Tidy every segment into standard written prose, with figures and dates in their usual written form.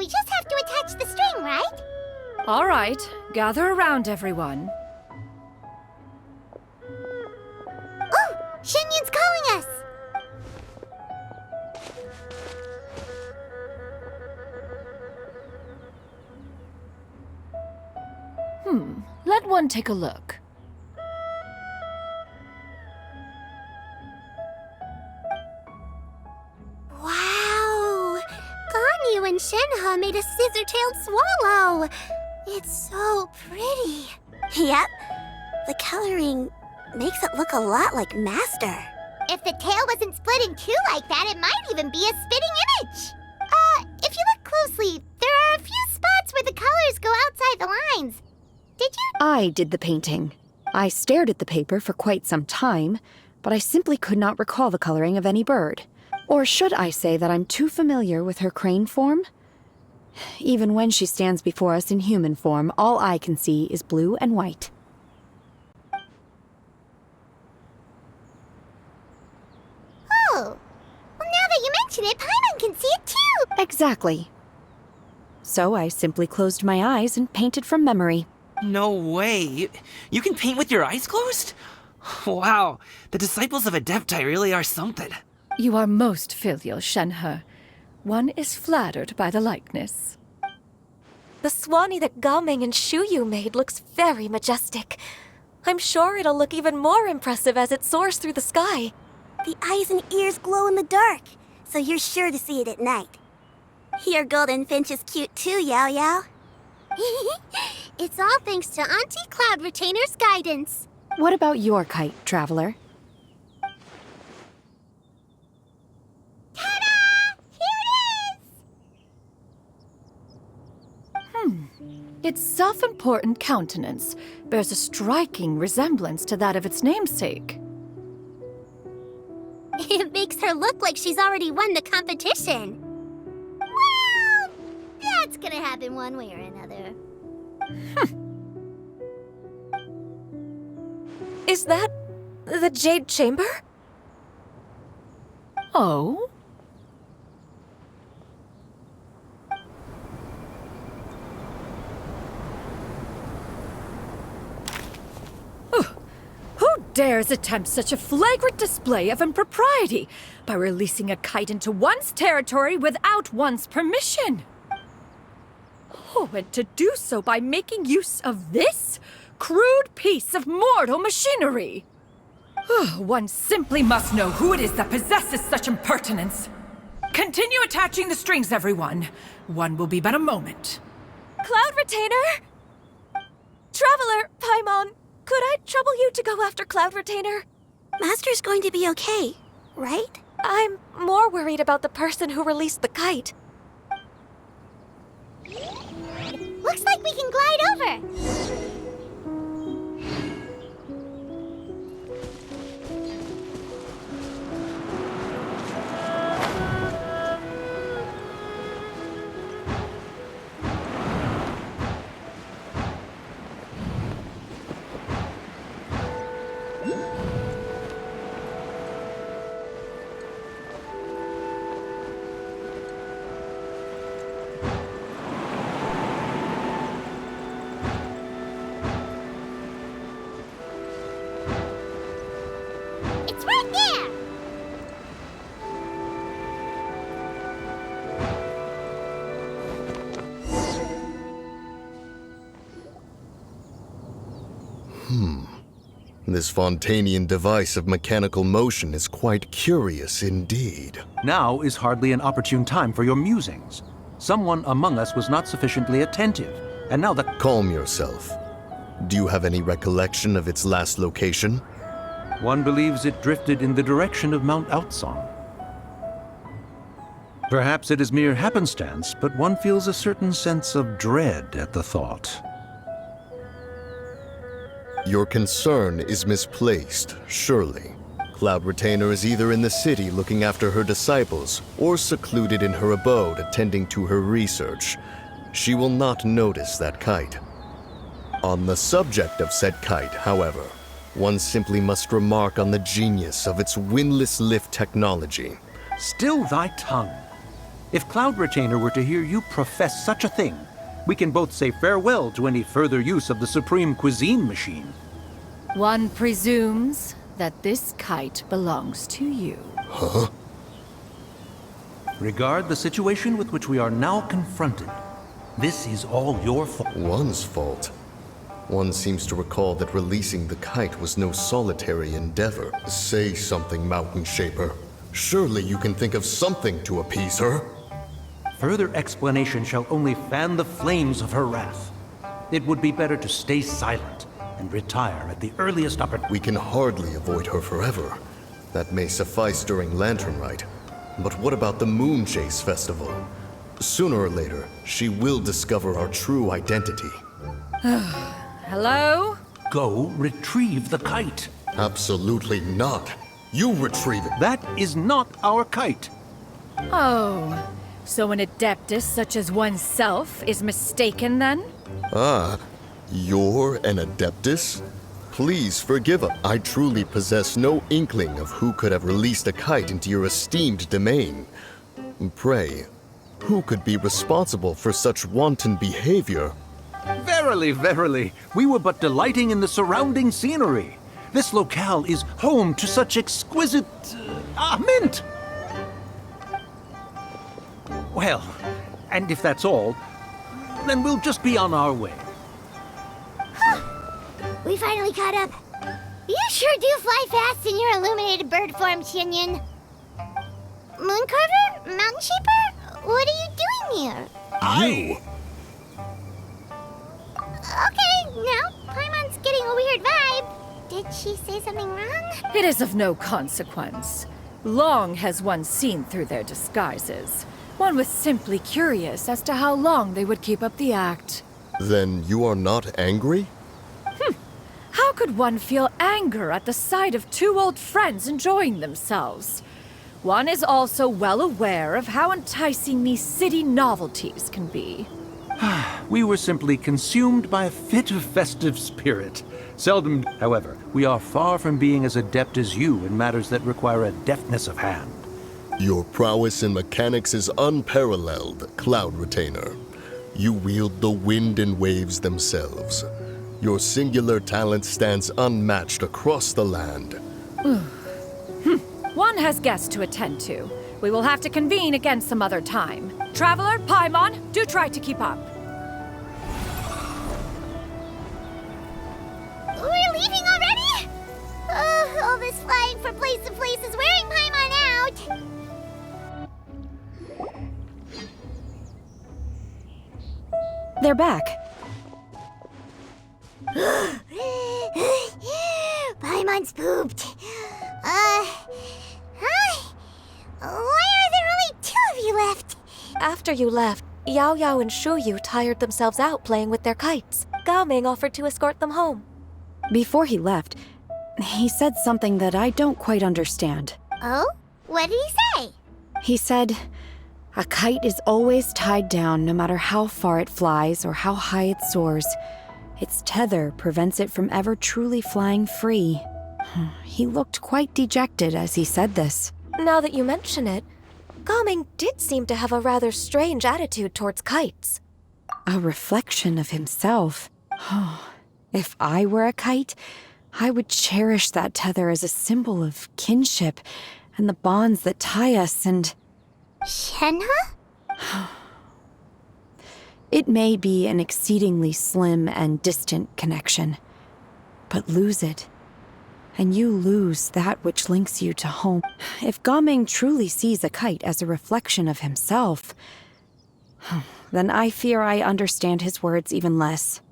we just have to attach the string, right? All right, gather around, everyone. Oh, Shenyun's calling us! Let one take a look. Wow! Ganyu and Shenhe made a scissor-tailed swallow! It's so pretty. Yep. The coloring makes it look a lot like Master. If the tail wasn't split in two like that, it might even be a spitting image. If you look closely, there are a few spots where the colors go outside the lines. Did you? I did the painting. I stared at the paper for quite some time, but I simply could not recall the coloring of any bird. Or should I say that I'm too familiar with her crane form? Even when she stands before us in human form, all I can see is blue and white. Oh. Well, now that you mention it, Paimon can see it too! Exactly. So I simply closed my eyes and painted from memory. No way. You can paint with your eyes closed? Wow, the disciples of Adepti really are something. You are most filial, Shenhe. One is flattered by the likeness. The Swanee that Gaming and Shuyu made looks very majestic. I'm sure it'll look even more impressive as it soars through the sky. The eyes and ears glow in the dark, so you're sure to see it at night. Your golden finch is cute too, Yao Yao. It's all thanks to Auntie Cloud Retainer's guidance. What about your kite, traveler? Ta-da! Here it is! Its self-important countenance bears a striking resemblance to that of its namesake. It makes her look like she's already won the competition. Well, that's gonna happen one way or another. Is that the Jade Chamber? Oh? Who dares attempt such a flagrant display of impropriety by releasing a kite into one's territory without one's permission? Oh, and to do so by making use of this crude piece of mortal machinery. One simply must know who it is that possesses such impertinence. Continue attaching the strings, everyone. One will be but a moment. Cloud Retainer? Traveler, Paimon, could I trouble you to go after Cloud Retainer? Master's going to be okay, right? I'm more worried about the person who released the kite. Looks like we can glide over. It's right there! This Fontanian device of mechanical motion is quite curious indeed. Now is hardly an opportune time for your musings. Someone among us was not sufficiently attentive, and now that... Calm yourself. Do you have any recollection of its last location? One believes it drifted in the direction of Mount Outsong. Perhaps it is mere happenstance, but one feels a certain sense of dread at the thought. Your concern is misplaced, surely. Cloud Retainer is either in the city looking after her disciples, or secluded in her abode attending to her research. She will not notice that kite. On the subject of said kite, however, one simply must remark on the genius of its windless lift technology. Still thy tongue. If Cloud Retainer were to hear you profess such a thing, we can both say farewell to any further use of the Supreme Cuisine Machine. One presumes that this kite belongs to you. Huh? Regard the situation with which we are now confronted. This is all your fault. One's fault. One seems to recall that releasing the kite was no solitary endeavor. Say something, Mountain Shaper. Surely you can think of something to appease her. Further explanation shall only fan the flames of her wrath. It would be better to stay silent and retire at the earliest opportunity. We can hardly avoid her forever. That may suffice during Lantern Rite. But what about the Moon Chase Festival? Sooner or later, she will discover our true identity. Hello? Go retrieve the kite. Absolutely not. You retrieve it. That is not our kite. Oh, so an adeptus such as oneself is mistaken then? Ah, you're an Adeptus? Please forgive us. I truly possess no inkling of who could have released a kite into your esteemed domain. Pray, who could be responsible for such wanton behavior? Verily, verily, we were but delighting in the surrounding scenery. This locale is home to such exquisite... mint! Well, and if that's all, then we'll just be on our way. We finally caught up. You sure do fly fast in your illuminated bird form, Shinyan. Mooncarver? Mountain Shaper? What are you doing here? You! Okay, now Paimon's getting a weird vibe. Did she say something wrong? It is of no consequence. Long has one seen through their disguises. One was simply curious as to how long they would keep up the act. Then you are not angry? How could one feel anger at the sight of two old friends enjoying themselves? One is also well aware of how enticing these city novelties can be. We were simply consumed by a fit of festive spirit. Seldom, however, we are far from being as adept as you in matters that require a deftness of hand. Your prowess in mechanics is unparalleled, Cloud Retainer. You wield the wind and waves themselves. Your singular talent stands unmatched across the land. One has guests to attend to. We will have to convene again some other time. Traveler, Paimon, do try to keep up. We're leaving already? All this flying from place to place is wearing Paimon out. They're back. Paimon's pooped. Hi. Why are there only two of you left? After you left, Yao Yao and Shu Yu tired themselves out playing with their kites. Gao Ming offered to escort them home. Before he left, he said something that I don't quite understand. Oh? What did he say? He said, a kite is always tied down no matter how far it flies or how high it soars. Its tether prevents it from ever truly flying free. He looked quite dejected as he said this. Now that you mention it, Gao Ming did seem to have a rather strange attitude towards kites. A reflection of himself. If I were a kite, I would cherish that tether as a symbol of kinship and the bonds that tie us and... Shenhe? It may be an exceedingly slim and distant connection, but lose it, and you lose that which links you to home. If Gao Ming truly sees a kite as a reflection of himself, then I fear I understand his words even less.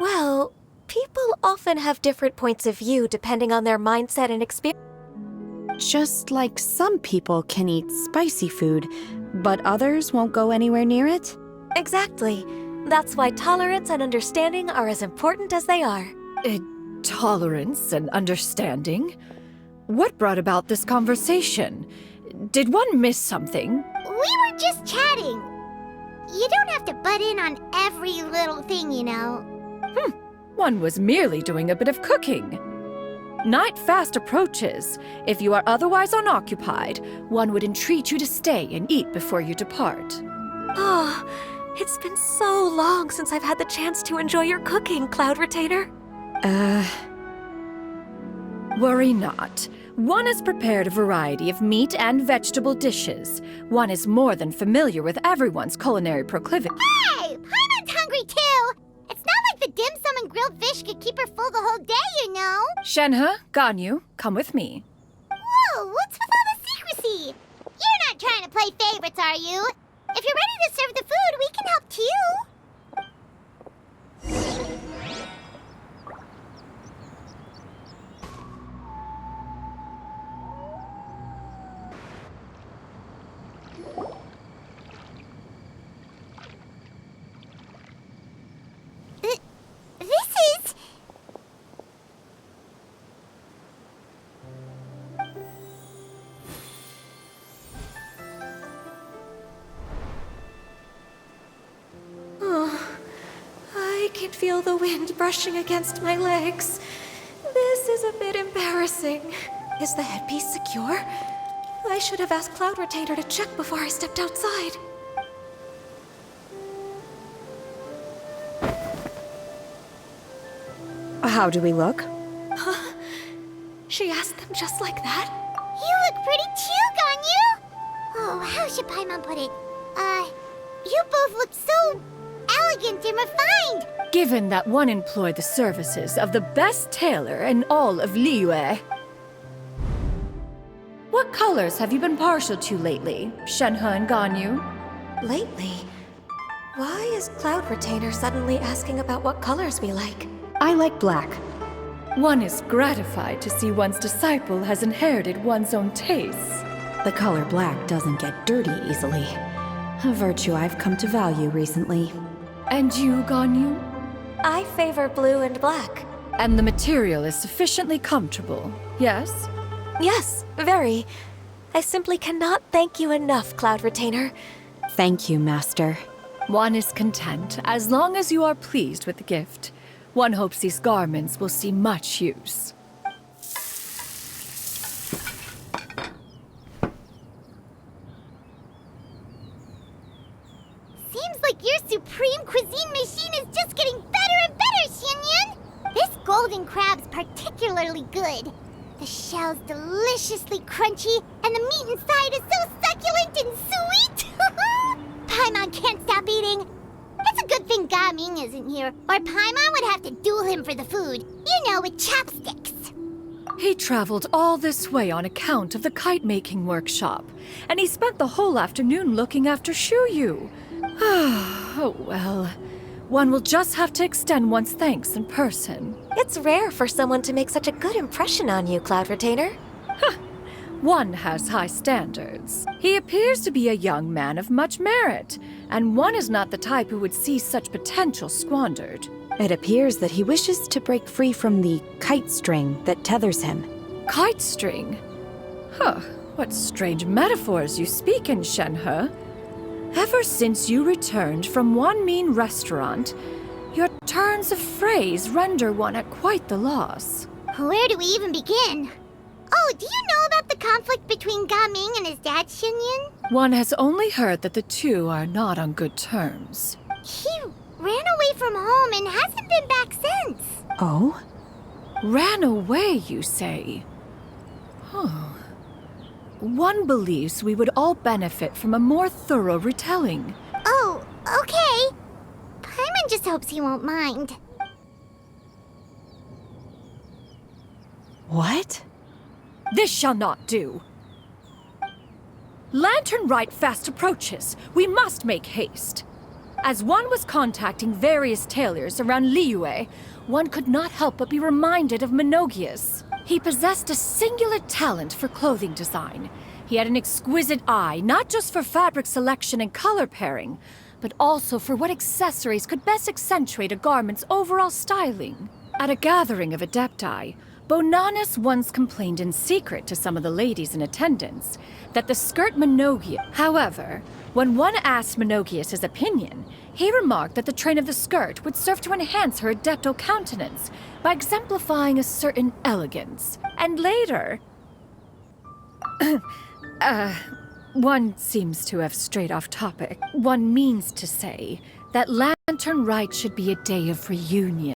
Well, people often have different points of view depending on their mindset and experience. Just like some people can eat spicy food, but others won't go anywhere near it? Exactly. That's why tolerance and understanding are as important as they are. Tolerance and understanding? What brought about this conversation? Did one miss something? We were just chatting. You don't have to butt in on every little thing, you know. One was merely doing a bit of cooking. Night fast approaches. If you are otherwise unoccupied, one would entreat you to stay and eat before you depart. Oh, it's been so long since I've had the chance to enjoy your cooking, Cloud Retainer. Worry not. One has prepared a variety of meat and vegetable dishes. One is more than familiar with everyone's culinary proclivity. Hey! Paimon's hungry too! It's not like the dim sum and grilled fish could keep her full the whole day, you know? Shenhe, Ganyu, come with me. Whoa, what's with all the secrecy? You're not trying to play favorites, are you? If you're ready to serve the food, we can help too. This is... Oh, I can feel the wind brushing against my legs. This is a bit embarrassing. Is the headpiece secure? I should have asked Cloud Retainer to check before I stepped outside. How do we look? She asked them just like that? You look pretty too, Ganyu! Oh, how should Paimon put it? You both look so elegant and refined! Given that one employed the services of the best tailor in all of Liyue. What colors have you been partial to lately, Shenhe and Ganyu? Lately? Why is Cloud Retainer suddenly asking about what colors we like? I like black. One is gratified to see one's disciple has inherited one's own tastes. The color black doesn't get dirty easily. A virtue I've come to value recently. And you, Ganyu? I favor blue and black. And the material is sufficiently comfortable, yes? Yes, very. I simply cannot thank you enough, Cloud Retainer. Thank you, Master. One is content as long as you are pleased with the gift. One hopes these garments will see much use. Seems like your supreme cuisine machine is just getting better and better, Shenyan! This golden crab's particularly good. The shell's deliciously crunchy, and the meat inside is so succulent and sweet! Paimon can't stop eating. It's a good thing Gaming isn't here, or Paimon would have to duel him for the food. You know, with chopsticks. He traveled all this way on account of the kite-making workshop, and he spent the whole afternoon looking after Shuyu. Oh well, one will just have to extend one's thanks in person. It's rare for someone to make such a good impression on you, Cloud Retainer. One has high standards. He appears to be a young man of much merit, and one is not the type who would see such potential squandered. It appears that he wishes to break free from the kite string that tethers him. Kite string? Huh, what strange metaphors you speak in, Shenhe. Ever since you returned from one mean restaurant, your turns of phrase render one at quite the loss. Where do we even begin? Oh, do you know about the conflict between Gaming and his dad, Shenyan? One has only heard that the two are not on good terms. He ran away from home and hasn't been back since. Oh? Ran away, you say? Huh. One believes we would all benefit from a more thorough retelling. Oh, okay. Paimon just hopes he won't mind. What? This shall not do. Lantern Rite fast approaches. We must make haste. As one was contacting various tailors around Liyue, one could not help but be reminded of Menogius. He possessed a singular talent for clothing design. He had an exquisite eye, not just for fabric selection and color pairing, but also for what accessories could best accentuate a garment's overall styling. At a gathering of Adepti, Bonanis once complained in secret to some of the ladies in attendance that the skirt Minogius. However, when one asked Minogius his opinion, he remarked that the train of the skirt would serve to enhance her adeptal countenance by exemplifying a certain elegance. And later... one seems to have strayed off topic. One means to say that Lantern Rite should be a day of reunion.